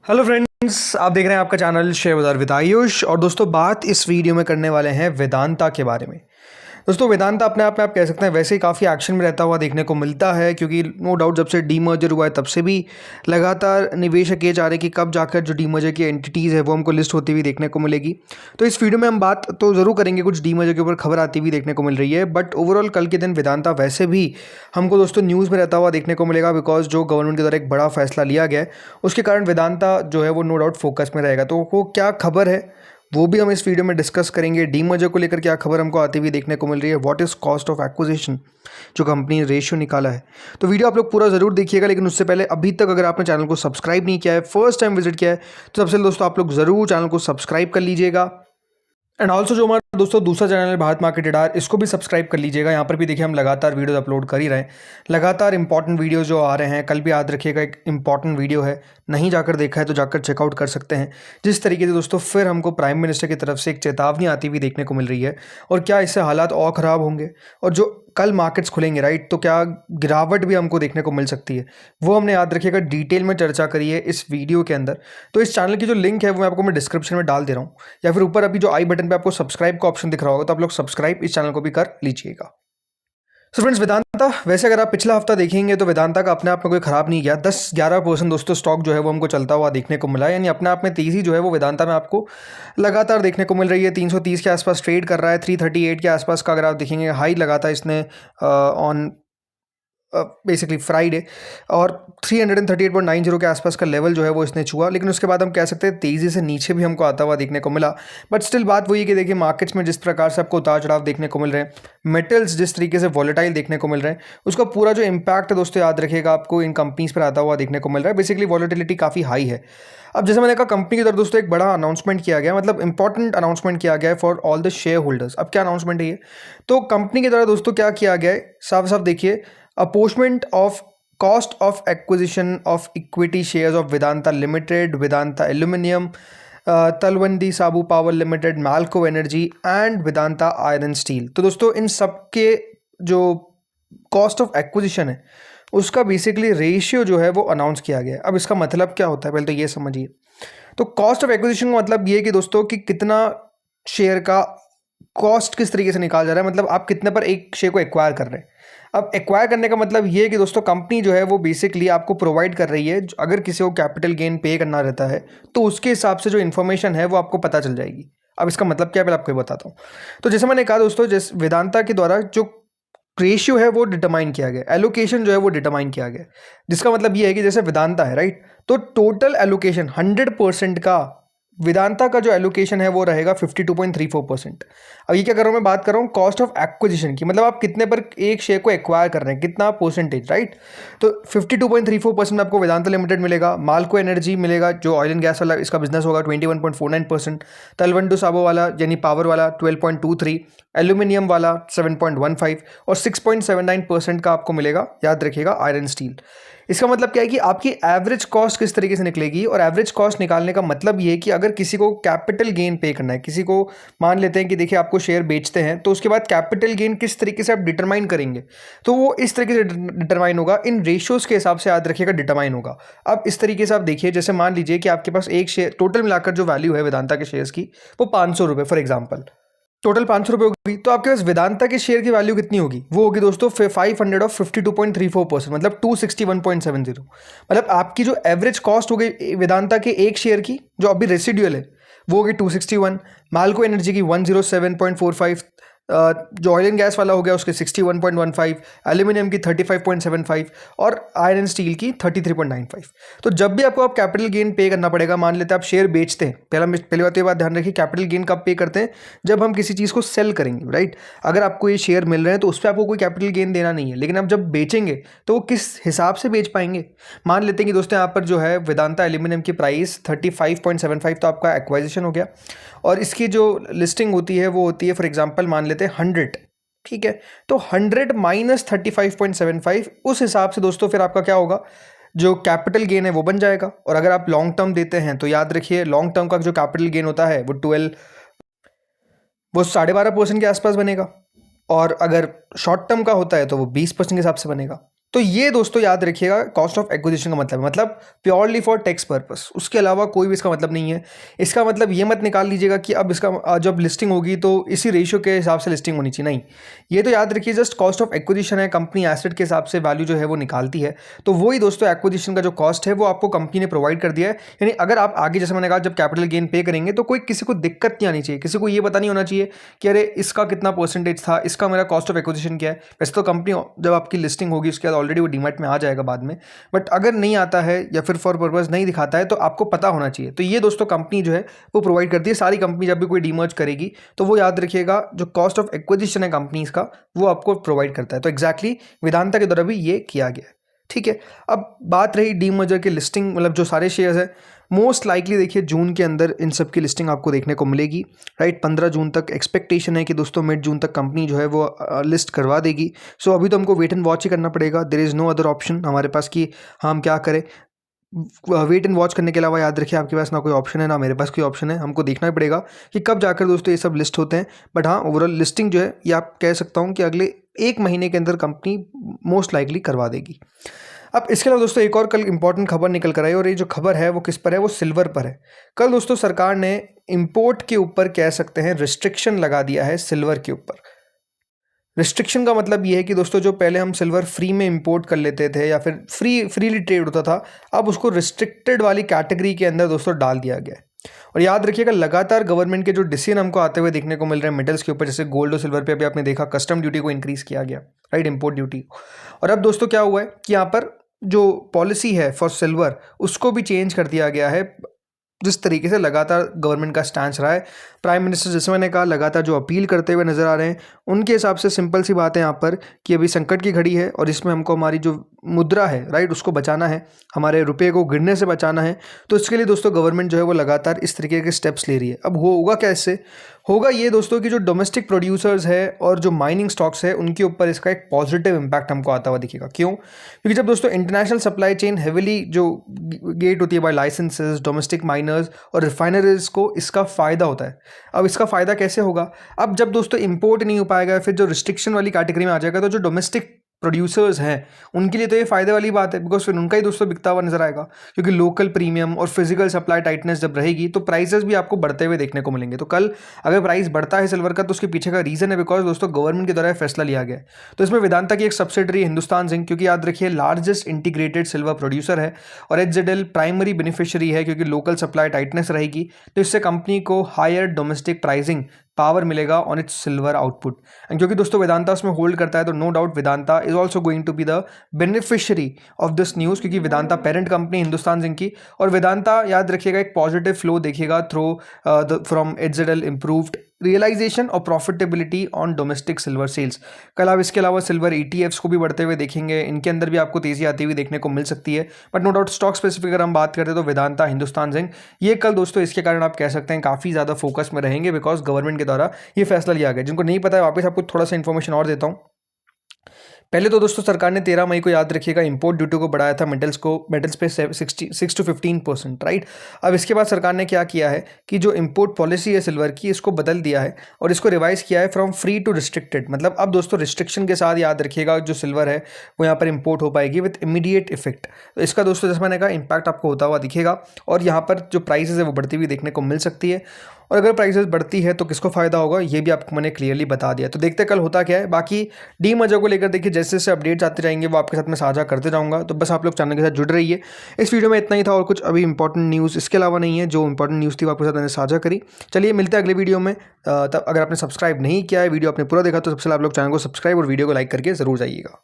Hello friends, आप देख रहे हैं आपका चैनल शेयर बाजार विद आयुष। और दोस्तों, बात इस वीडियो में करने वाले हैं वेदांता के बारे में। दोस्तों, वेदांता अपने आप में आप कह सकते हैं वैसे ही काफ़ी एक्शन में रहता हुआ देखने को मिलता है, क्योंकि नो डाउट जब से डीमर्जर हुआ है तब से भी लगातार निवेशक ये चाह रहे हैं कि कब जाकर जो डीमर्जर की एंटिटीज़ है वो हमको लिस्ट होती हुई देखने को मिलेगी। तो इस वीडियो में हम बात तो ज़रूर करेंगे, कुछ डीमर्जर के ऊपर खबर आती हुई देखने को मिल रही है, बट ओवरऑल कल के दिन वेदांता वैसे भी हमको दोस्तों न्यूज़ में रहता हुआ देखने को मिलेगा, बिकॉज जो गवर्नमेंट के द्वारा एक बड़ा फैसला लिया गया है उसके कारण वेदांता जो है वो नो डाउट फोकस में रहेगा। तो वो क्या खबर है वो भी हम इस वीडियो में डिस्कस करेंगे। डीमर्जर को लेकर क्या खबर हमको आती हुई देखने को मिल रही है, what is cost of acquisition जो कंपनी ने रेशियो निकाला है। तो वीडियो आप लोग पूरा ज़रूर देखिएगा, लेकिन उससे पहले अभी तक अगर आपने चैनल को सब्सक्राइब नहीं किया है, फर्स्ट टाइम विजिट किया है, तो सबसे पहले दोस्तों आप लोग ज़रूर चैनल को सब्सक्राइब कर लीजिएगा। एंड ऑल्सो जो हमारा दोस्तों दूसरा चैनल है भारत मार्केट रडार, इसको भी सब्सक्राइब कर लीजिएगा। यहाँ पर भी देखिए हम लगातार वीडियोस अपलोड कर ही रहे हैं, लगातार इंपॉर्टेंट वीडियोस जो आ रहे हैं। कल भी याद रखिएगा एक इंपॉर्टेंट वीडियो है, नहीं जाकर देखा है तो जाकर चेकआउट कर सकते हैं। जिस तरीके से दोस्तों फिर हमको प्राइम मिनिस्टर की तरफ से एक चेतावनी आती हुई देखने को मिल रही है, और क्या इससे हालात और ख़राब होंगे, और जो कल मार्केट्स खुलेंगे राइट, तो क्या गिरावट भी हमको देखने को मिल सकती है, वो हमने याद रखिएगा डिटेल में चर्चा करी है इस वीडियो के अंदर। तो इस चैनल की जो लिंक है वो मैं डिस्क्रिप्शन में डाल दे रहा हूँ, या फिर ऊपर अभी जो आई बटन पे आपको सब्सक्राइब का ऑप्शन दिख रहा होगा, तो आप लोग सब्सक्राइब इस चैनल को भी कर लीजिएगा। सो फ्रेंड्स, वेदांता वैसे अगर आप पिछला हफ्ता देखेंगे तो वेदांता का अपने आप में कोई खराब नहीं गया। 10-11% दोस्तों स्टॉक जो है वो हमको चलता हुआ देखने को मिला है, यानी अपने आप में तेज़ी जो है वो वेदांता में आपको लगातार देखने को मिल रही है। 330 के आसपास ट्रेड कर रहा है, 338 के आसपास का अगर आप देखेंगे हाई लगाता है इसने ऑन बेसिकली फ्राइडे, और 338.90 के आसपास का लेवल जो है वो इसने छुआ, लेकिन उसके बाद हम कह सकते हैं तेज़ी से नीचे भी हमको आता हुआ देखने को मिला। बट स्टिल बात वही है कि देखिए मार्केट्स में जिस प्रकार से आपको उतार चढ़ाव देखने को मिल रहे हैं, मेटल्स जिस तरीके से वॉलेटाइल देखने को मिल रहे हैं, उसका पूरा जो इम्पैक्ट है दोस्तों याद रखिएगा आपको इन कंपनीज़ पर आता हुआ देखने को मिल रहा है। बेसिकली वॉलेटिलिटी काफ़ी हाई है। अब जैसे मैंने कहा, कंपनी की तरफ दोस्तों एक बड़ा अनाउंसमेंट किया गया, मतलब इंपॉर्टेंट अनाउंसमेंट किया गया है for all the share holders. अब क्या अनाउंसमेंट है ये, तो कंपनी के द्वारा दोस्तों क्या किया गया है, साफ साफ देखिए, अपोर्शमेंट of cost of acquisition of equity shares of Vedanta Limited, Vedanta Aluminium, Talwandi Sabo power limited, Malco energy and Vedanta iron steel. तो दोस्तों इन सब के जो कॉस्ट ऑफ एक्विजिशन है उसका बेसिकली रेशियो जो है वो अनाउंस किया गया है। अब इसका मतलब क्या होता है पहले तो ये समझिए। तो कॉस्ट ऑफ एक्विजिशन का मतलब ये है कि दोस्तों कि कितना शेयर का कॉस्ट किस तरीके से निकाला जा रहा है, मतलब आप कितने पर एक शेयर को एक्वायर कर रहे हैं। अब एक्वायर करने का मतलब ये है कि दोस्तों कंपनी जो है वो बेसिकली आपको प्रोवाइड कर रही है, अगर किसी को कैपिटल गेन पे करना रहता है तो उसके हिसाब से जो इन्फॉर्मेशन है वो आपको पता चल जाएगी। अब इसका मतलब क्या है पहले आपको ये बताता हूँ। तो जैसे मैंने कहा दोस्तों, जैसे वेदांता के द्वारा जो रेशियो है वो डिटरमाइन किया गया, एलोकेशन जो है वो डिटरमाइन किया गया, जिसका मतलब ये है कि जैसे वेदांता है राइट, तो टोटल एलोकेशन 100% का वेदांता का जो एलोकेशन है वो रहेगा 52.34%। अब ये क्या कर रहा हूँ, मैं बात कर रहा हूँ कॉस्ट ऑफ एक्विजिशन की, मतलब आप कितने पर एक शेयर को एक्वायर कर रहे हैं, कितना परसेंटेज राइट। तो 52.34% आपको वेदांता लिमिटेड मिलेगा, माल्को एनर्जी मिलेगा जो ऑयल एंड गैस वाला इसका बिजनेस होगा 21.49%, तलवंडू साबो वाला यानी पावर वाला 12.23%, एल्यूमिनियम वाला 7.15% और 6.79% का आपको मिलेगा, याद रखिएगा, आयरन स्टील। इसका मतलब क्या है कि आपकी एवरेज कॉस्ट किस तरीके से निकलेगी, और एवरेज कॉस्ट निकालने का मतलब ये है कि अगर किसी को कैपिटल गेन पे करना है, किसी को मान लेते हैं कि देखिए आपको शेयर बेचते हैं, तो उसके बाद कैपिटल गेन किस तरीके से आप डिटरमाइन करेंगे, तो वो इस तरीके से डिटरमाइन होगा, इन रेशियोज के हिसाब से याद रखिएगा डिटरमाइन होगा। अब इस तरीके से आप देखिए, जैसे मान लीजिए कि आपके पास एक शेयर टोटल मिलाकर जो वैल्यू है वेदांता के शेयर्स की वो 500 रुपये फॉर एग्जाम्पल, टोटल 500 रुपये होगी, तो आपके पास वेदांता के शेयर की वैल्यू कितनी होगी, वो होगी दोस्तों 552.34%, मतलब 261.70। मतलब आपकी जो एवरेज कॉस्ट हो गई वेदांता के एक शेयर की जो अभी रेसिडुअल है वो होगी 261, माल्को एनर्जी की 107.45, जो ऑयल एंड गैस वाला हो गया उसके 61.15, एल्यूमिनियम की 35.75 और आयरन स्टील की 33.95। तो जब भी आपको आप कैपिटल गेन पे करना पड़ेगा, मान लेते हैं आप शेयर बेचते हैं, पहली बात ये बात ध्यान रखिए, कैपिटल गेन कब पे करते हैं, जब हम किसी चीज़ को सेल करेंगे राइट। अगर आपको ये शेयर मिल रहे हैं तो उस पर आपको कोई कैपिटल गेन देना नहीं है, लेकिन आप जब बेचेंगे तो वो किस हिसाब से बेच पाएंगे। मान लेते हैं कि दोस्तों यहाँ पर जो है वेदांता एल्यूमिनियम की प्राइस 35.75, तो आपका एक्वाइजिशन हो गया, और इसकी जो लिस्टिंग होती है वो होती है फॉर एग्जांपल मान लेते हैं 100, ठीक है। तो 100 माइनस 35.75, उस हिसाब से दोस्तों फिर आपका क्या होगा, जो कैपिटल गेन है वो बन जाएगा। और अगर आप लॉन्ग टर्म देते हैं तो याद रखिए लॉन्ग टर्म का जो कैपिटल गेन होता है वो 12.5% के आसपास बनेगा, और अगर शॉर्ट टर्म का होता है तो वो 20% के हिसाब से बनेगा। तो ये दोस्तों याद रखिएगा कॉस्ट ऑफ एक्विजिशन का मतलब प्योरली फॉर टैक्स पर्पस, उसके अलावा कोई भी इसका मतलब नहीं है। इसका मतलब ये मत निकाल लीजिएगा कि अब इसका जब लिस्टिंग होगी तो इसी रेशियो के हिसाब से लिस्टिंग होनी चाहिए, नहीं। ये तो याद रखिए जस्ट कॉस्ट ऑफ एक्विजिशन है, कंपनी एसेट के हिसाब से वैल्यू जो है वो निकालती है। तो वही दोस्तों एक्विजिशन का जो कॉस्ट है वो आपको कंपनी ने प्रोवाइड कर दिया है। यानी अगर आप आगे, जैसे मैंने कहा, जब कैपिटल गेन पे करेंगे तो कोई किसी को दिक्कत नहीं आनी चाहिए, किसी को ये पता नहीं होना चाहिए कि अरे इसका कितना परसेंटेज था, इसका मेरा कॉस्ट ऑफ एक्विजिशन क्या है। वैसे तो कंपनी जब आपकी लिस्टिंग होगी उसके बाद ऑलरेडी वो डीमैट में आ जाएगा बाद में, बट अगर नहीं आता है या फिर फॉर पर्पस नहीं दिखाता है तो आपको पता होना चाहिए। तो ये दोस्तों कंपनी जो है वो प्रोवाइड करती है। सारी कंपनी जब भी कोई डीमर्ज करेगी तो वो याद रखिएगा जो कॉस्ट ऑफ एक्विजिशन है कंपनीज का वो आपको प्रोवाइड करता है। तो एग्जैक्टली वेदांता के द्वारा भी ये किया गया है, ठीक है। अब बात रही डीमर्जर की लिस्टिंग, मतलब जो सारे शेयर्स है मोस्ट लाइकली देखिए जून के अंदर इन सब की लिस्टिंग आपको देखने को मिलेगी, राइट। 15 जून तक एक्सपेक्टेशन है कि दोस्तों मिड जून तक कंपनी जो है वो लिस्ट करवा देगी। सो अभी तो हमको वेट एंड वॉच ही करना पड़ेगा, there is no other option हमारे पास कि हम क्या करें। वेट एंड वॉच करने के अलावा याद रखिए आपके पास ना कोई ऑप्शन है ना मेरे पास कोई ऑप्शन है, हमको देखना ही पड़ेगा कि कब जाकर दोस्तों ये सब लिस्ट होते हैं। बट हाँ, ओवरऑल लिस्टिंग जो है ये आप कह सकता हूँ कि अगले 1 महीने के अंदर कंपनी मोस्ट लाइकली करवा देगी। अब इसके अलावा दोस्तों एक और कल इंपॉर्टेंट खबर निकल कर आई, और ये जो खबर है वो किस पर है, वो सिल्वर पर है। कल दोस्तों सरकार ने इंपोर्ट के ऊपर कह सकते हैं रिस्ट्रिक्शन लगा दिया है सिल्वर के ऊपर। रिस्ट्रिक्शन का मतलब ये है कि दोस्तों जो पहले हम सिल्वर फ्री में इंपोर्ट कर लेते थे या फिर फ्रीली ट्रेड होता था, अब उसको रिस्ट्रिक्टेड वाली कैटेगरी के अंदर दोस्तों डाल दिया गया है। और याद रखिएगा लगातार गवर्नमेंट के जो डिसीजन हमको आते हुए देखने को मिल रहे हैं मेटल्स के ऊपर, जैसे गोल्ड और सिल्वर पे अभी आपने देखा कस्टम ड्यूटी को इंक्रीज किया गया, राइट, इंपोर्ट ड्यूटी। और अब दोस्तों क्या हुआ है कि यहाँ पर जो पॉलिसी है फॉर सिल्वर उसको भी चेंज कर दिया गया है। जिस तरीके से लगातार गवर्नमेंट का स्टैंड रहा है, प्राइम मिनिस्टर जैसे मैंने कहा लगातार जो अपील करते हुए नज़र आ रहे हैं, उनके हिसाब से सिंपल सी बात है यहाँ पर कि अभी संकट की घड़ी है और इसमें हमको हमारी जो मुद्रा है, राइट, उसको बचाना है, हमारे रुपये को गिरने से बचाना है। तो इसके लिए दोस्तों गवर्नमेंट जो है वो लगातार इस तरीके के स्टेप्स ले रही है। अब होगा क्या इससे, होगा ये दोस्तों कि जो डोमेस्टिक प्रोड्यूसर्स है और जो माइनिंग स्टॉक्स है उनके ऊपर इसका एक पॉजिटिव इम्पैक्ट हमको आता हुआ दिखेगा। क्यों? क्योंकि जब दोस्तों इंटरनेशनल सप्लाई चेन हेविली जो गेट होती है बाय लाइसेंसेस, डोमेस्टिक माइनर्स और रिफाइनरीज को इसका फ़ायदा होता है। अब इसका फ़ायदा कैसे होगा? अब जब दोस्तों इंपोर्ट नहीं हो पाएगा, फिर जो रिस्ट्रिक्शन वाली कैटेगरी में आ जाएगा, तो जो डोमेस्टिक प्रोड्यूसर्स हैं उनके लिए तो ये फ़ायदे वाली बात है, बिकॉज फिर उनका ही दोस्तों बिकता हुआ नजर आएगा। क्योंकि लोकल प्रीमियम और फिजिकल सप्लाई टाइटनेस जब रहेगी तो प्राइसेस भी आपको बढ़ते हुए देखने को मिलेंगे। तो कल अगर प्राइस बढ़ता है सिल्वर का तो उसके पीछे का रीज़न है बिकॉज दोस्तों गवर्नमेंट के द्वारा फैसला लिया गया है। तो इसमें वेदांता की एक सब्सिडरी हिंदुस्तान जिंक, क्योंकि याद रखिए लार्जेस्ट इंटीग्रेटेड सिल्वर प्रोड्यूसर है, और HZL प्राइमरी बेनिफिशियरी है क्योंकि लोकल सप्लाई टाइटनेस रहेगी। तो इससे कंपनी को हायर डोमेस्टिक प्राइसिंग पावर मिलेगा on its silver output. And क्योंकि दोस्तों वेदांता उसमें होल्ड करता है तो no doubt Vedanta is also going to be the beneficiary of this news, क्योंकि वेदांता पेरेंट कंपनी हिंदुस्तान जिंक की। और वेदांता याद रखिएगा एक पॉजिटिव फ्लो देखिएगा through from HZL improved realisation और profitability on domestic silver sales. कल आप इसके अलावा सिल्वर ETFs को भी बढ़ते हुए देखेंगे, इनके अंदर भी आपको तेज़ी आती हुई देखने को मिल सकती है। But no doubt stock specific अगर हम बात करते हैं तो वेदांता, हिंदुस्तान जिंक, ये कल दोस्तों इसके कारण आप कह सकते हैं काफ़ी ज़्यादा फोकस में रहेंगे बिकॉज गवर्नमेंट के द्वारा ये फैसला लिया गया। जिनको नहीं पता है वापस आपको थोड़ा सा इन्फॉर्मेशन और देता हूँ। पहले तो दोस्तों सरकार ने 13 मई को याद रखिएगा इंपोर्ट ड्यूटी को बढ़ाया था मेटल्स पे 6 to 15%, राइट। अब इसके बाद सरकार ने क्या किया है कि जो इंपोर्ट पॉलिसी है सिल्वर की इसको बदल दिया है और इसको रिवाइज किया है फ्रॉम फ्री टू रिस्ट्रिक्टेड। मतलब अब दोस्तों रिस्ट्रिक्शन के साथ याद रखिएगा जो सिल्वर है वो यहाँ पर इंपोर्ट हो पाएगी विथ इमीडिएट इफेक्ट। तो इसका दोस्तों जैसे मैंने कहा इम्पैक्ट आपको होता हुआ दिखेगा और यहाँ पर जो प्राइसेस है वो बढ़ती हुई देखने को मिल सकती है। और अगर प्राइसेस बढ़ती है तो किसको फ़ायदा होगा ये भी आपको मैंने क्लियरली बता दिया। तो देखते कल होता क्या है। बाकी डीमर्जर को लेकर देखिए जैसे जैसे अपडेट्स आते जाएंगे वो आपके साथ में साझा करते जाऊंगा। तो बस आप लोग चैनल के साथ जुड़ रहिए। इस वीडियो में इतना ही था और कुछ अभी इंपॉर्टेंट न्यूज़ इसके अलावा नहीं है। जो इंपॉर्टेंट न्यूज़ थी वो आपके साथ मैंने साझा करी। चलिए मिलते हैं अगले वीडियो में। तब अगर आपने सब्सक्राइब नहीं किया है, वीडियो आपने पूरा देखा तो सबसे पहले आप लोग चैनल को सब्सक्राइब और वीडियो को लाइक करके ज़रूर जाइएगा।